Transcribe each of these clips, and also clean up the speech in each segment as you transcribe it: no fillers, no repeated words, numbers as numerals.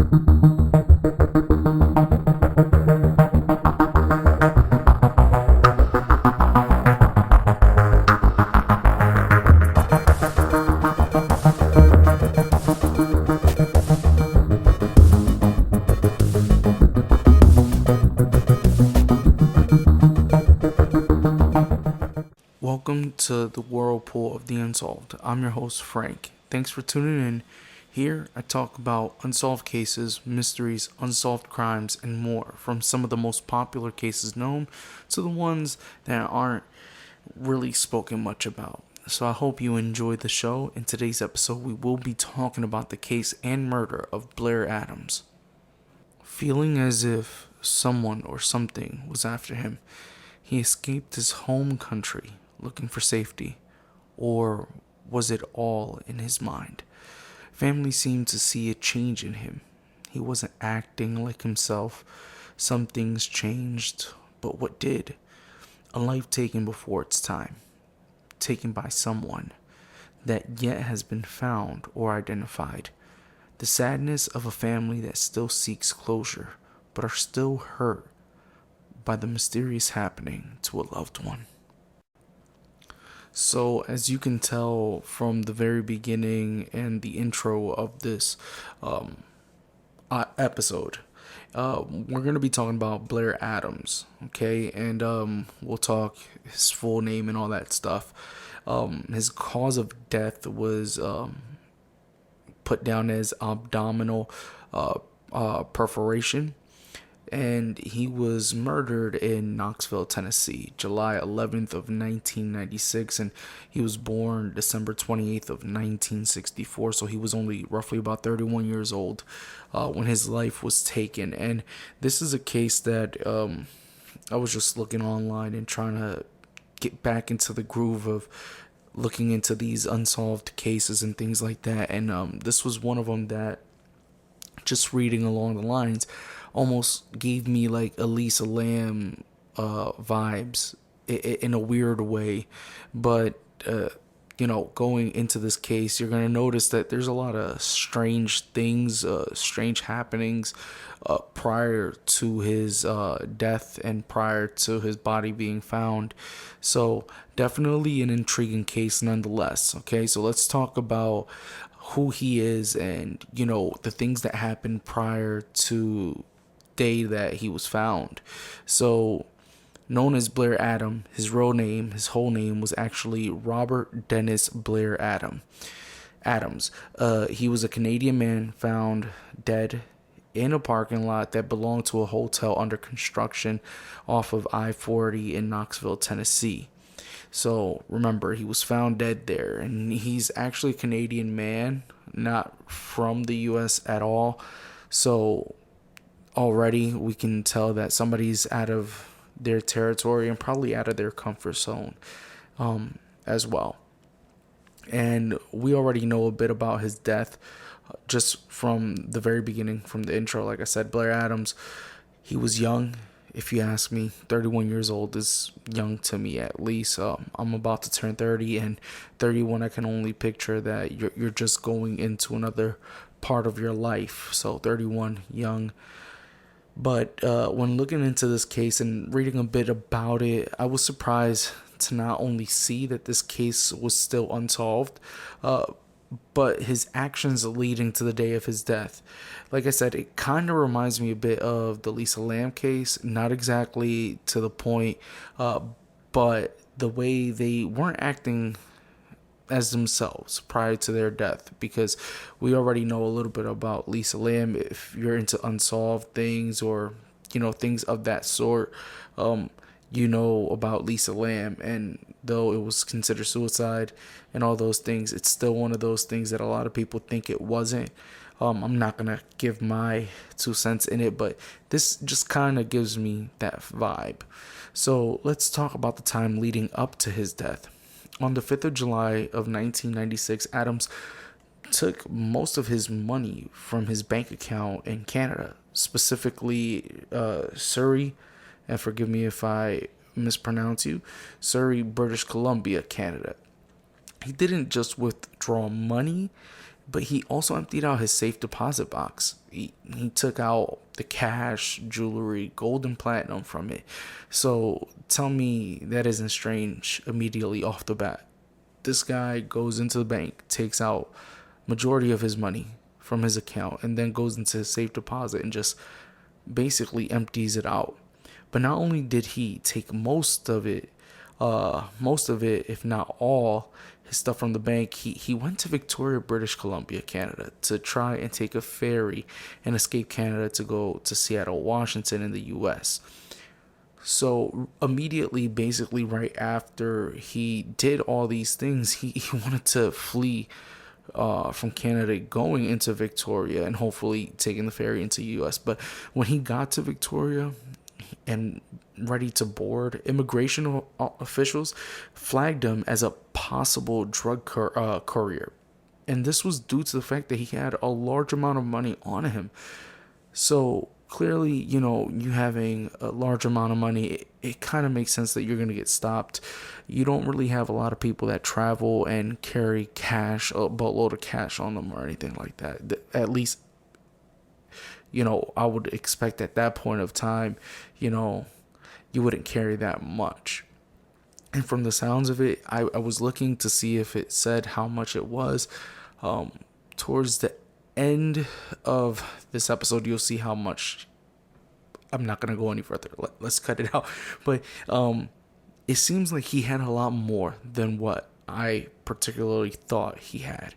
Welcome to the whirlpool of the unsolved. I'm your host, Frank. Thanks for tuning in. Here, I talk about unsolved cases, mysteries, unsolved crimes, and more, from some of the most popular cases known to the ones that aren't really spoken much about. So I hope you enjoyed the show. In today's episode, we will be talking about the case and murder of Blair Adams. Feeling as if someone or something was after him, he escaped his home country looking for safety. Or was it all in his mind? Family seemed to see a change in him. He wasn't acting like himself. Some things changed, but what did? A life taken before its time, taken by someone that yet has been found or identified. The sadness of a family that still seeks closure, but are still hurt by the mysterious happening to a loved one. So, as you can tell from the very beginning and the intro of this episode, we're going to be talking about Blair Adams, okay? And we'll talk his full name and all that stuff. His cause of death was put down as abdominal perforation. And he was murdered in Knoxville, Tennessee, July 11th of 1996, and he was born December 28th of 1964, so he was only roughly about 31 years old when his life was taken. And this is a case that I was just looking online and trying to get back into the groove of looking into these unsolved cases and things like that, and this was one of them that, just reading along the lines, almost gave me like Elisa Lamb vibes in a weird way. But going into this case, you're gonna notice that there's a lot of strange things, strange happenings prior to his death and prior to his body being found. So definitely an intriguing case nonetheless. Okay, so let's talk about who he is and the things that happened prior to day that he was found. So, known as Blair Adams, his real name, his whole name was actually Robert Dennis Blair Adams. He was a Canadian man found dead in a parking lot that belonged to a hotel under construction off of I-40 in Knoxville, Tennessee. So remember, he was found dead there, and he's actually a Canadian man, not from the U.S. at all. So already we can tell that somebody's out of their territory and probably out of their comfort zone as well. And we already know a bit about his death just from the very beginning, from the intro. Like I said, Blair Adams, he was young. If you ask me, 31 years old is young to me, at least. I'm about to turn 30, and 31, I can only picture that you're just going into another part of your life. So 31, young. But when looking into this case and reading a bit about it, I was surprised to not only see that this case was still unsolved, but his actions leading to the day of his death. Like I said, it kind of reminds me a bit of the Lisa Lamb case. Not exactly to the point, but the way they weren't acting as themselves prior to their death, because we already know a little bit about Lisa Lamb. If you're into unsolved things or things of that sort, about Lisa Lamb, and though it was considered suicide and all those things, it's still one of those things that a lot of people think it wasn't. I'm not gonna give my 2 cents in it, but this just kind of gives me that vibe. So let's talk about the time leading up to his death. On the 5th of July of 1996, Adams took most of his money from his bank account in Canada, specifically Surrey, and forgive me if I mispronounce you, Surrey, British Columbia, Canada. He didn't just withdraw money, But he also emptied out his safe deposit box. He took out the cash, jewelry, gold and platinum from it. So tell me that isn't strange immediately off the bat. This guy goes into the bank, takes out majority of his money from his account, and then goes into his safe deposit and just basically empties it out. But not only did he take most of it, if not all, his stuff from the bank, he went to Victoria, British Columbia, Canada, to try and take a ferry and escape Canada to go to Seattle, Washington, in the U.S. So immediately, basically right after he did all these things, he wanted to flee from Canada, going into Victoria and hopefully taking the ferry into the U.S. But when he got to Victoria and ready to board, immigration officials flagged him as a possible drug courier. And this was due to the fact that he had a large amount of money on him. So clearly, you having a large amount of money, it kind of makes sense that you're going to get stopped. You don't really have a lot of people that travel and carry cash, a boatload of cash on them or anything like that. At least, I would expect at that point of time, you wouldn't carry that much. And from the sounds of it, I was looking to see if it said how much it was. Towards the end of this episode, you'll see how much. I'm not going to go any further. Let's cut it out. But it seems like he had a lot more than what I particularly thought he had.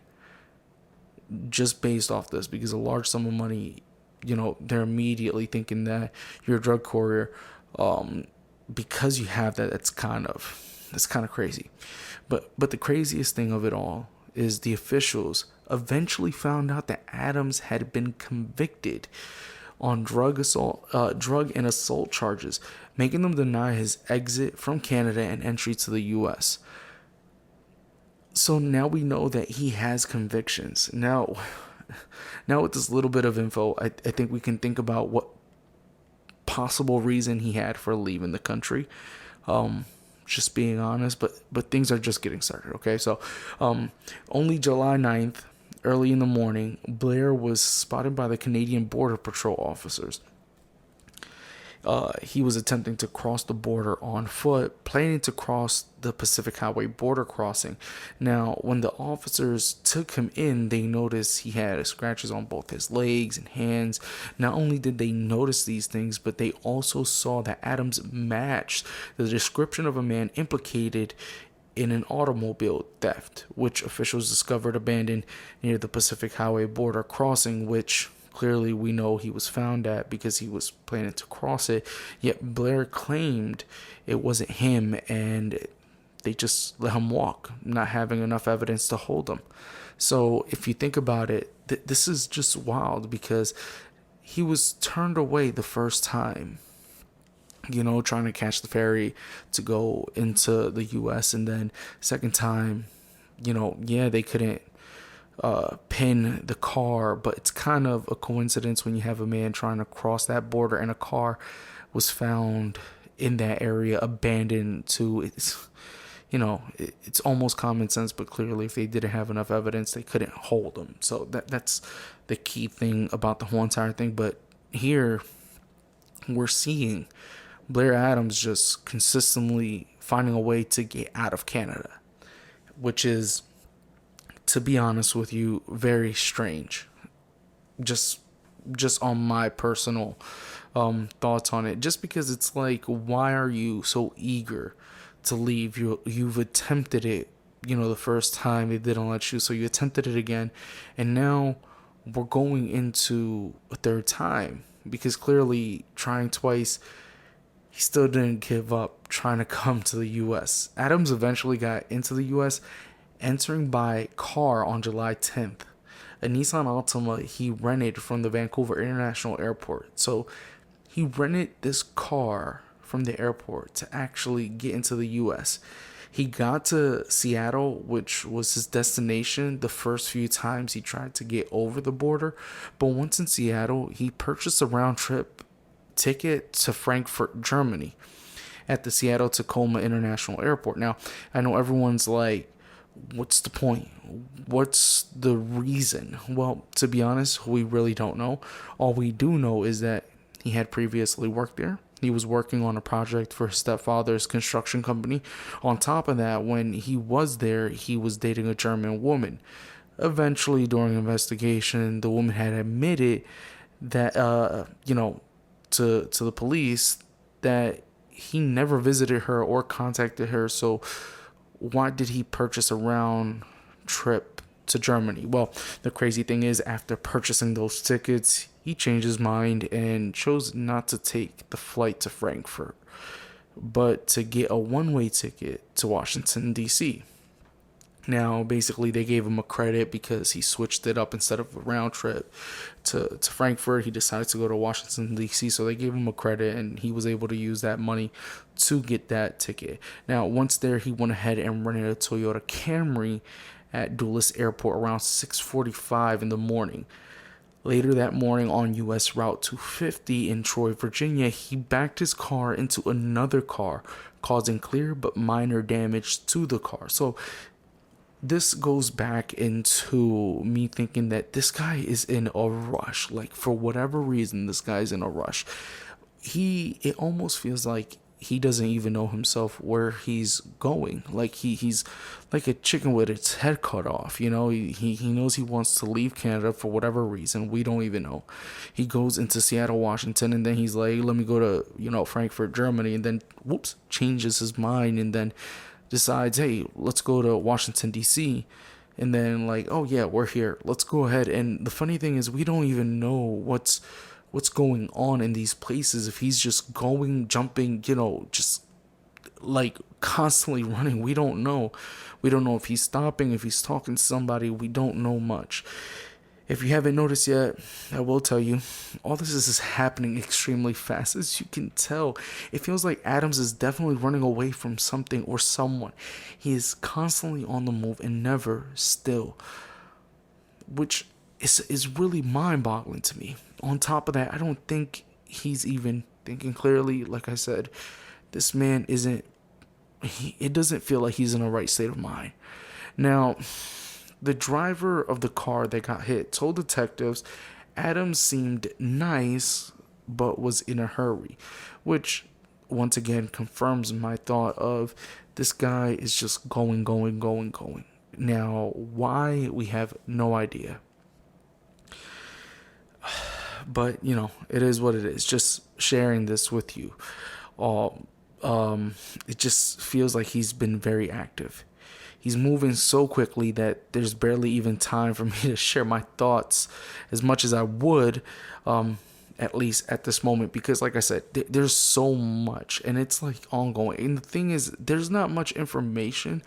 Just based off this, because a large sum of money, they're immediately thinking that you're a drug courier. Because you have that, that's kind of crazy. But the craziest thing of it all is the officials eventually found out that Adams had been convicted on drug and assault charges, making them deny his exit from Canada and entry to the U.S. So now we know that he has convictions. Now with this little bit of info, I think we can think about what possible reason he had for leaving the country. Just being honest, but things are just getting started. Okay, so only July 9th, early in the morning, Blair was spotted by the Canadian Border Patrol officers. He was attempting to cross the border on foot, planning to cross the Pacific Highway border crossing. Now, when the officers took him in, they noticed he had scratches on both his legs and hands. Not only did they notice these things, but they also saw that Adams matched the description of a man implicated in an automobile theft, which officials discovered abandoned near the Pacific Highway border crossing, which clearly we know he was found at because he was planning to cross it. Yet Blair claimed it wasn't him, and they just let him walk, not having enough evidence to hold him. So if you think about it, this is just wild, because he was turned away the first time, trying to catch the ferry to go into the U.S. And then second time, they couldn't pin the car, but it's kind of a coincidence when you have a man trying to cross that border and a car was found in that area abandoned to it's almost common sense, but clearly if they didn't have enough evidence, they couldn't hold him. So that's the key thing about the whole entire thing. But here we're seeing Blair Adams just consistently finding a way to get out of Canada, which is, to be honest with you, very strange. Just on my personal thoughts on it. Just because it's like, why are you so eager to leave? You've attempted it, the first time they didn't let you, so you attempted it again, and now we're going into a third time, because clearly trying twice, he still didn't give up trying to come to the U.S. Adams eventually got into the U.S., entering by car on July 10th. A Nissan Altima he rented from the Vancouver International Airport. So he rented this car from the airport to actually get into the U.S. He got to Seattle, which was his destination the first few times he tried to get over the border. But once in Seattle, he purchased a round-trip ticket to Frankfurt, Germany, at the Seattle-Tacoma International Airport. Now, I know everyone's like, What's the point? What's the reason? Well, to be honest, we really don't know. All we do know is that he had previously worked there. He was working on a project for his stepfather's construction company. On top of that, when he was there, he was dating a German woman. Eventually, during investigation, the woman had admitted that, to the police that he never visited her or contacted her. So why did he purchase a round trip to Germany? Well, the crazy thing is, after purchasing those tickets, he changed his mind and chose not to take the flight to Frankfurt, but to get a one-way ticket to Washington, D.C. Now, basically, they gave him a credit because he switched it up. Instead of a round trip to Frankfurt, he decided to go to Washington, D.C. So they gave him a credit, and he was able to use that money to get that ticket. Now, once there, he went ahead and rented a Toyota Camry at Dulles Airport around 6:45 in the morning. Later that morning on U.S. Route 250 in Troy, Virginia, he backed his car into another car, causing clear but minor damage to the car. So this goes back into me thinking that this guy is in a rush. Like, for whatever reason, this guy's in a rush. It almost feels like he doesn't even know himself where he's going. Like he's like a chicken with its head cut off. He knows he wants to leave Canada for whatever reason. We don't even know. He goes into Seattle, Washington, and then he's like, let me go to, Frankfurt, Germany, and then whoops, changes his mind, and then decides, hey, let's go to Washington, D.C., and then like, oh yeah, we're here, let's go ahead. And the funny thing is, we don't even know what's going on in these places. If he's just going, jumping, just like constantly running, we don't know. We don't know if he's stopping, if he's talking to somebody. We don't know much. If you haven't noticed yet, I will tell you, all this is happening extremely fast. As you can tell, it feels like Adams is definitely running away from something or someone. He is constantly on the move and never still, which is really mind-boggling to me. On top of that, I don't think he's even thinking clearly. Like I said, this man it doesn't feel like he's in a right state of mind. Now, the driver of the car that got hit told detectives Adams seemed nice but was in a hurry, which once again confirms my thought of this guy is just going. Now, why, we have no idea. But, it is what it is. Just sharing this with you. It just feels like he's been very active. He's moving so quickly that there's barely even time for me to share my thoughts as much as I would, at least at this moment. Because like I said, there's so much and it's like ongoing. And the thing is, there's not much information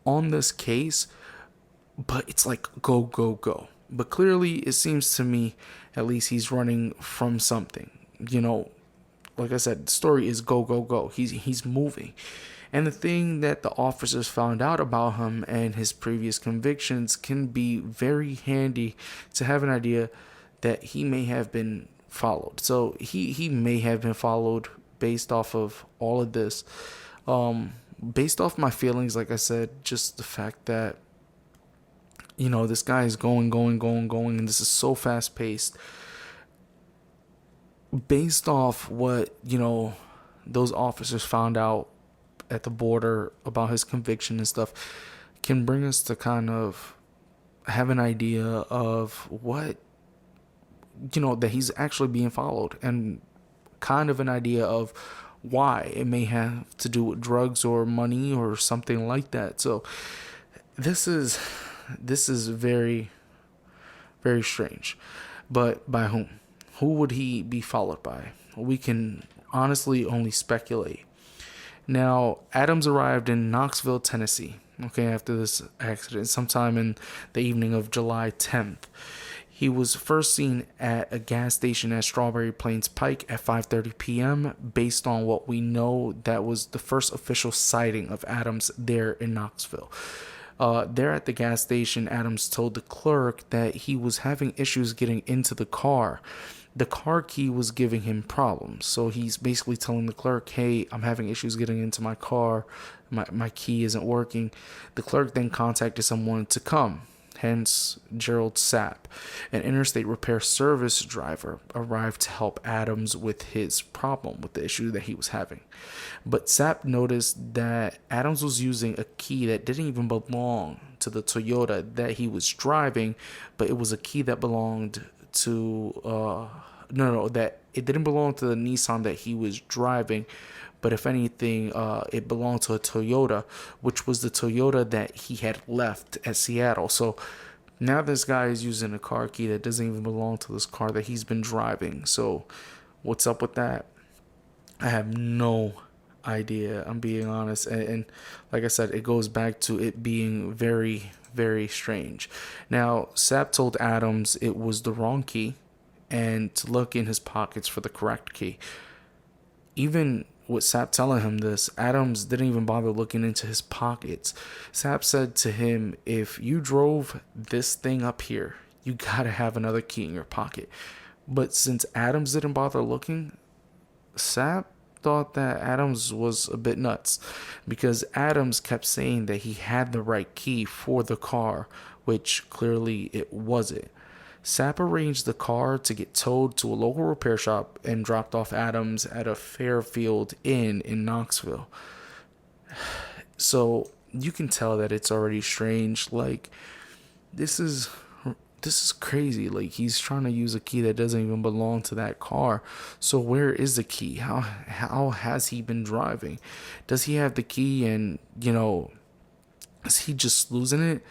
on this case, but it's like go. But clearly it seems to me, at least, he's running from something. Like I said, the story is go. He's moving. And the thing that the officers found out about him and his previous convictions can be very handy to have an idea that he may have been followed. So he may have been followed based off of all of this. Based off my feelings, like I said, just the fact that, this guy is going, and this is so fast paced. Based off what, those officers found out at the border about his conviction and stuff, can bring us to kind of have an idea of what, that he's actually being followed, and kind of an idea of why. It may have to do with drugs or money or something like that. So this is very, very strange. But by whom? Who would he be followed by? We can honestly only speculate. Now, Adams arrived in Knoxville, Tennessee, after this accident, sometime in the evening of July 10th. He was first seen at a gas station at Strawberry Plains Pike at 5:30 p.m. Based on what we know, that was the first official sighting of Adams there in Knoxville. There at the gas station, Adams told the clerk that he was having issues getting into the car. the car key was giving him problems. So he's basically telling the clerk, hey, I'm having issues getting into my car. My key isn't working. The clerk then contacted someone to come. Hence, Gerald Sapp, an interstate repair service driver, arrived to help Adams with his problem, with the issue that he was having. But Sapp noticed that Adams was using a key that didn't even belong to the Toyota that he was driving, but it was a key that belonged to that it didn't belong to the Nissan that he was driving, but if anything, it belonged to a Toyota, which was the Toyota that he had left at Seattle. So now this guy is using a car key that doesn't even belong to this car that he's been driving. So what's up with that? I have no idea. I'm being honest. And like I said, it goes back to it being very, very strange. Now, Sapp told Adams it was the wrong key and to look in his pockets for the correct key. Even with Sapp telling him this, Adams didn't even bother looking into his pockets. Sapp said to him, if you drove this thing up here, you gotta have another key in your pocket. But since Adams didn't bother looking, Sapp thought that Adams was a bit nuts, because Adams kept saying that he had the right key for the car, which clearly it wasn't. Sapp arranged the car to get towed to a local repair shop and dropped off Adams at a Fairfield Inn in Knoxville. So you can tell that it's already strange. Like, this is crazy. Like, he's trying to use a key that doesn't even belong to that car. So where is the key? How has he been driving? Does he have the key and, is he just losing it?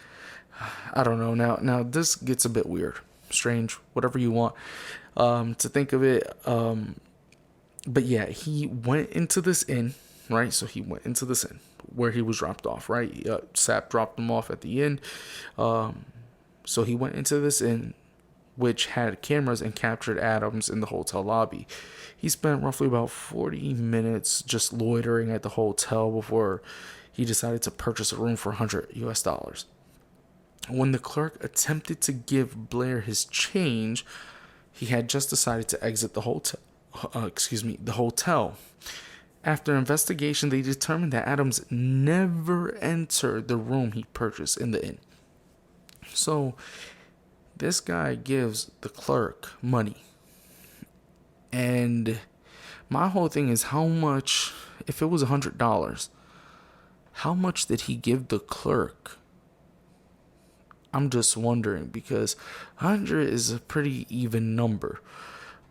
I don't know. Now this gets a bit weird. Strange, whatever you want to think of it. But yeah, he went into this inn, right? So he went into this inn where he was dropped off, right? Sapp dropped him off at the inn. So he went into this inn, which had cameras and captured Adams in the hotel lobby. He spent roughly about 40 minutes just loitering at the hotel before he decided to purchase a room for $100. When the clerk attempted to give Blair his change, he had just decided to exit the hotel. After investigation, they determined that Adams never entered the room he purchased in the inn. So this guy gives the clerk money. And my whole thing is, how much, if it was $100, how much did he give the clerk? I'm just wondering, because 100 is a pretty even number.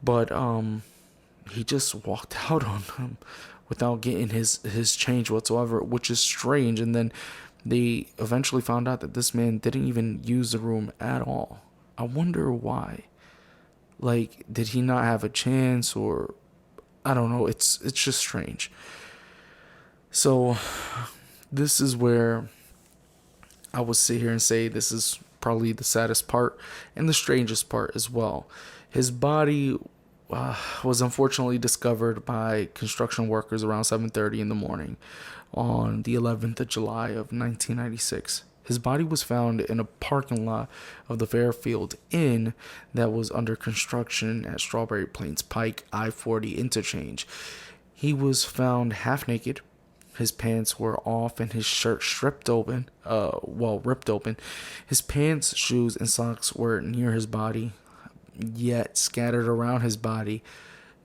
But he just walked out on him without getting his change whatsoever, which is strange. And then they eventually found out that this man didn't even use the room at all. I wonder why. Like, did he not have a chance, or I don't know. It's just strange. So this is where I would sit here and say this is probably the saddest part and the strangest part as well. His body was unfortunately discovered by construction workers around 7:30 in the morning on the 11th of July of 1996. His body was found in a parking lot of the Fairfield Inn that was under construction at Strawberry Plains Pike I-40 interchange. He was found half naked. His pants were off and his shirt ripped open. His pants, shoes, and socks were near his body, yet scattered around his body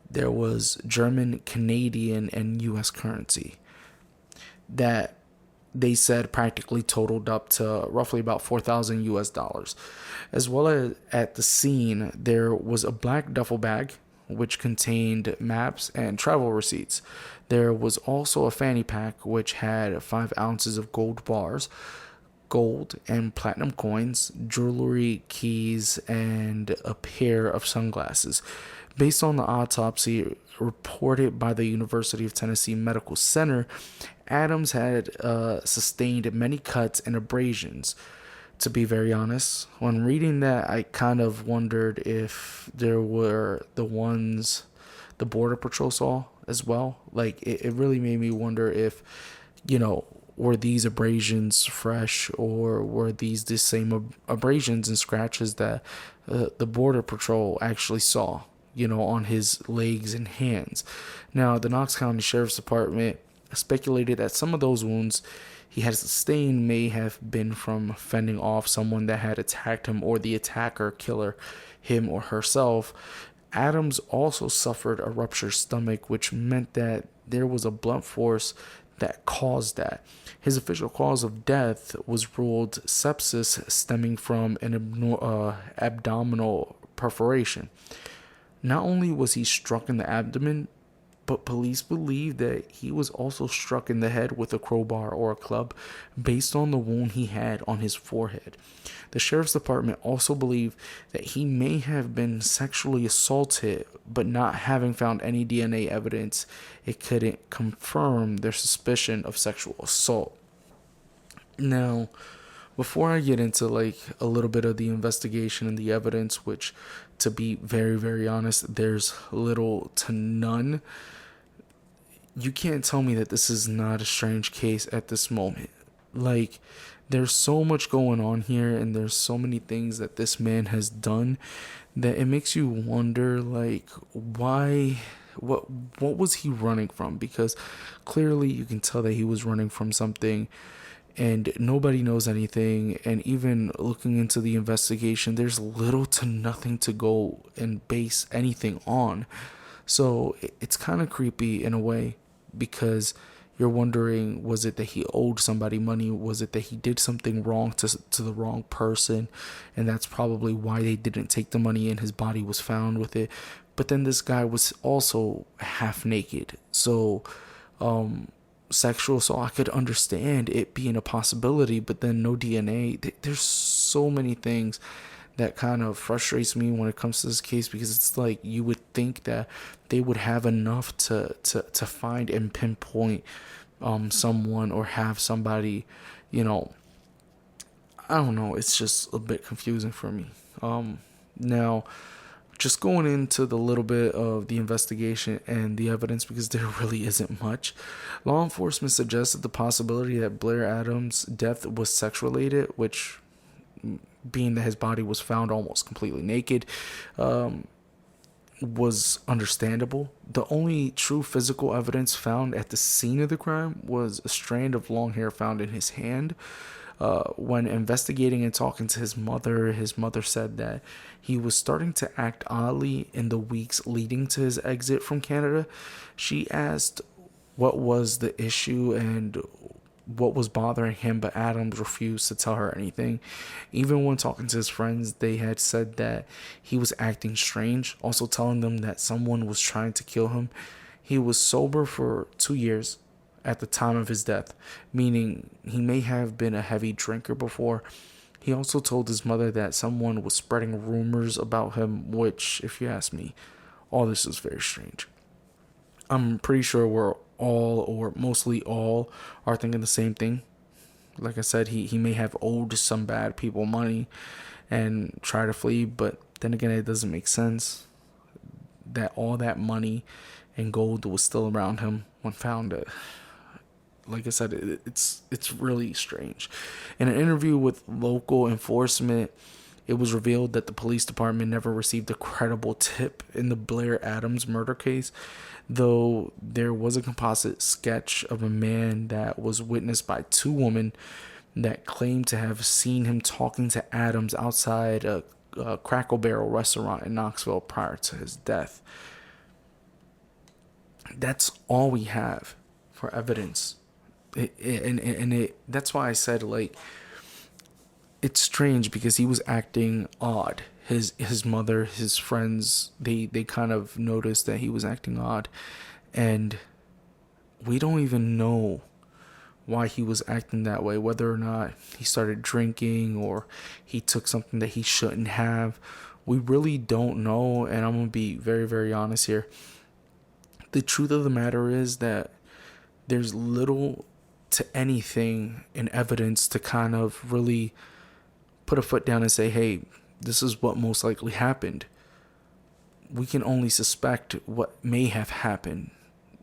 there was German, Canadian, and U.S. currency that they said practically totaled up to roughly about $4,000. As well as at the scene, there was a black duffel bag which contained maps and travel receipts. There was also a fanny pack which had 5 ounces of gold bars, gold and platinum coins, jewelry, keys, and a pair of sunglasses. Based on the autopsy reported by the University of Tennessee Medical Center, Adams had sustained many cuts and abrasions. To be very honest, when reading that, I kind of wondered if there were the ones the Border Patrol saw as well. Like, it really made me wonder if, were these abrasions fresh, or were these the same abrasions and scratches that the Border Patrol actually saw? on his legs and hands. Now, the Knox County Sheriff's Department speculated that some of those wounds he had sustained may have been from fending off someone that had attacked him, or the attacker, killer, him or herself. Adams also suffered a ruptured stomach, which meant that there was a blunt force that caused that. His official cause of death was ruled sepsis stemming from an abdominal perforation. Not only was he struck in the abdomen, but police believe that he was also struck in the head with a crowbar or a club based on the wound he had on his forehead. The sheriff's department also believed that he may have been sexually assaulted, but not having found any DNA evidence, it couldn't confirm their suspicion of sexual assault. Now, before I get into a little bit of the investigation and the evidence, which, to be very, very honest, there's little to none, you can't tell me that this is not a strange case at this moment. There's so much going on here, and there's so many things that this man has done that it makes you wonder, why, what was he running from? Because clearly you can tell that he was running from something, and nobody knows anything. And even looking into the investigation, there's little to nothing to go and base anything on. So it's kind of creepy in a way, because you're wondering, was it that he owed somebody money? Was it that he did something wrong to the wrong person? And that's probably why they didn't take the money and his body was found with it. But then this guy was also half naked. So sexual, so I could understand it being a possibility, but then no DNA. There's so many things that kind of frustrates me when it comes to this case, because it's like you would think that they would have enough to find and pinpoint someone, or have somebody, I don't know, it's just a bit confusing for me. Now, just going into the little bit of the investigation and the evidence, because there really isn't much. Law enforcement suggested the possibility that Blair Adams' death was sex related, which, being that his body was found almost completely naked, was understandable. The only true physical evidence found at the scene of the crime was a strand of long hair found in his hand. When investigating and talking to his mother said that he was starting to act oddly in the weeks leading to his exit from Canada. She asked what was the issue and what was bothering him, but Adams refused to tell her anything. Even when talking to his friends, they had said that he was acting strange, also telling them that someone was trying to kill him. He was sober for 2 years at the time of his death, meaning he may have been a heavy drinker before. He also told his mother that someone was spreading rumors about him, which, if you ask me, all this is very strange. I'm pretty sure we're all, or mostly all, are thinking the same thing. Like I said, he may have owed some bad people money and try to flee, but then again, it doesn't make sense that all that money and gold was still around him when found. Like I said, it's really strange. In an interview with local enforcement, it was revealed that the police department never received a credible tip in the Blair Adams murder case, though there was a composite sketch of a man that was witnessed by 2 women that claimed to have seen him talking to Adams outside a Crackle Barrel restaurant in Knoxville prior to his death. That's all we have for evidence. That's why I said, it's strange, because he was acting odd. His mother, his friends, they kind of noticed that he was acting odd, and we don't even know why he was acting that way, whether or not he started drinking or he took something that he shouldn't have. We really don't know, and I'm going to be very, very honest here. The truth of the matter is that there's little to anything in evidence to kind of really put a foot down and say, hey, this is what most likely happened. We can only suspect what may have happened.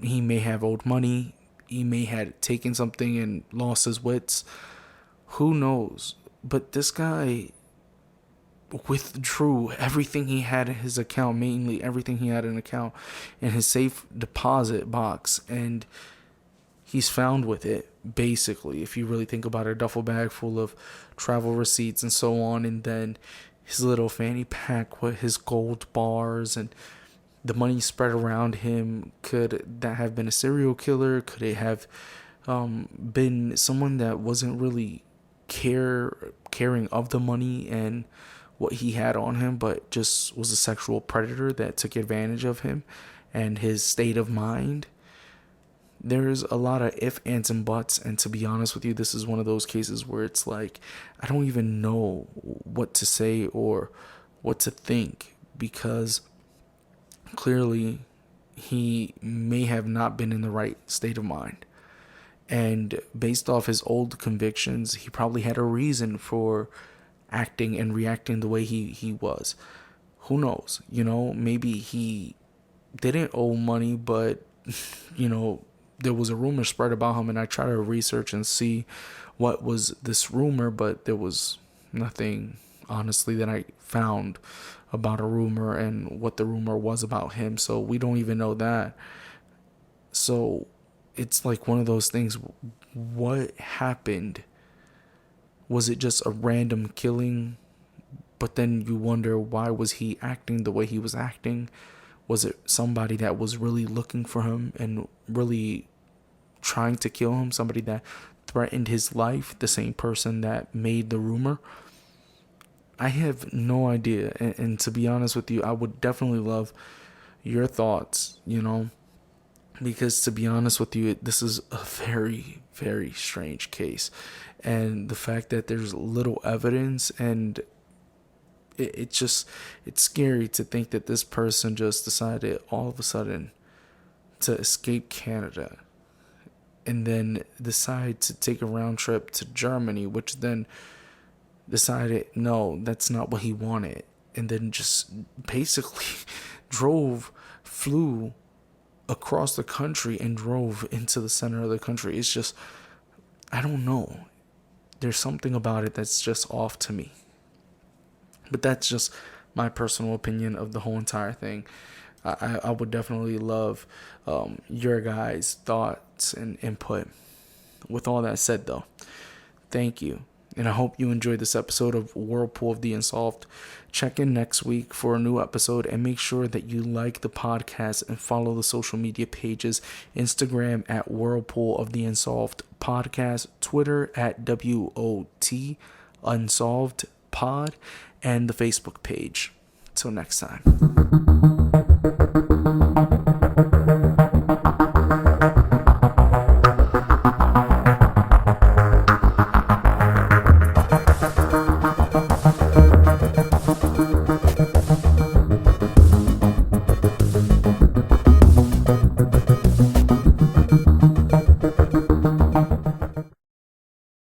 He may have owed money. He may have taken something and lost his wits. Who knows? But this guy, withdrew everything he had in his account, mainly everything he had in account, in his safe deposit box, and he's found with it, basically, if you really think about it, a duffel bag full of travel receipts and so on, and then his little fanny pack with his gold bars and the money spread around him. Could that have been a serial killer? Could it have been someone that wasn't really caring of the money and what he had on him, but just was a sexual predator that took advantage of him and his state of mind? There's a lot of if, ands, and buts, and to be honest with you, this is one of those cases where it's like, I don't even know what to say or what to think, because clearly he may have not been in the right state of mind. And based off his old convictions, he probably had a reason for acting and reacting the way he was. Who knows? Maybe he didn't owe money, but, there was a rumor spread about him, and I tried to research and see what was this rumor, but there was nothing, honestly, that I found about a rumor and what the rumor was about him. So we don't even know that. So it's like one of those things. What happened? Was it just a random killing? But then you wonder, why was he acting the way he was acting? Was it somebody that was really looking for him and really trying to kill him? Somebody that threatened his life? The same person that made the rumor? I have no idea. And to be honest with you, I would definitely love your thoughts, because to be honest with you, this is a very, very strange case. And the fact that there's little evidence, and it's scary to think that this person just decided all of a sudden to escape Canada and then decide to take a round trip to Germany, which then decided, no, that's not what he wanted. And then just basically flew across the country and drove into the center of the country. It's just, I don't know. There's something about it that's just off to me. But that's just my personal opinion of the whole entire thing. I would definitely love your guys' thoughts and input. With all that said, though, thank you. And I hope you enjoyed this episode of Whirlpool of the Unsolved. Check in next week for a new episode, and make sure that you like the podcast and follow the social media pages. Instagram at Whirlpool of the Unsolved Podcast, Twitter at WOT Unsolved Pod, and the Facebook page. Till next time.